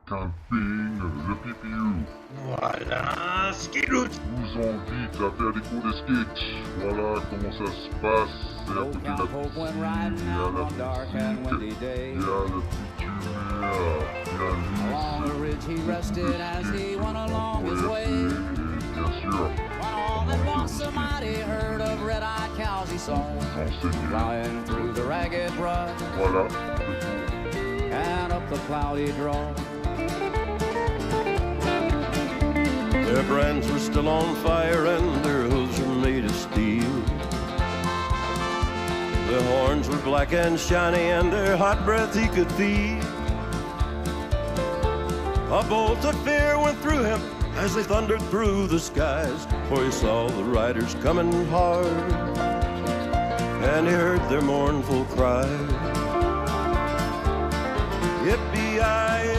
Camping, le PPU. Voilà, Skidoot. Vous invite à faire des cours de skate. Voilà comment ça se passe. C'est à côté de la piscine, il y a la musique, il y a la petite humeur, Along the ridge he rested as he went along his way. bien sûr. When all at once a mighty herd of red-eyed cows he saw flying through the ragged brush Voilà. and up the cloudy draw. Their brands were still on fire and their hooves were made of steel. Their horns were black and shiny and their hot breath he could feel. A bolt of fear went through him as they thundered through the skies, for he saw the riders coming hard and he heard their mournful cry. Yippee-yi-yay!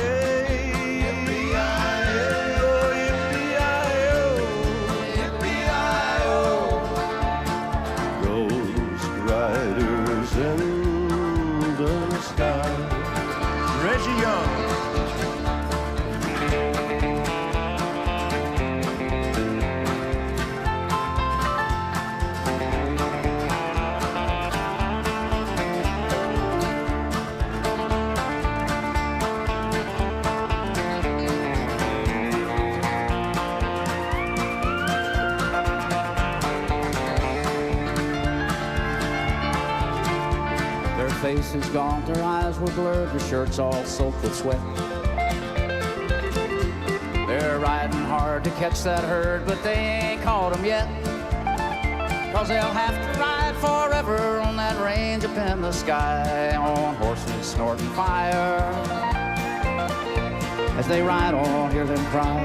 In the sky. Reggie Young. Their faces gaunt, their eyes were blurred, their shirts all soaked with sweat. They're riding hard to catch that herd, but they ain't caught 'em yet. 'Cause they'll have to ride forever on that range up in the sky, on horses snorting fire. As they ride on, hear them cry.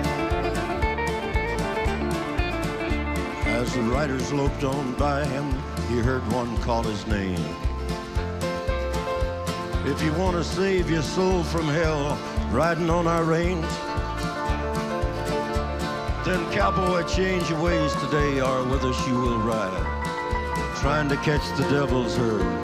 As the riders loped on by him, he heard one call his name. If you want to save your soul from hell, riding on our range, then cowboy, change your ways today, or with us you will ride, trying to catch the devil's herd.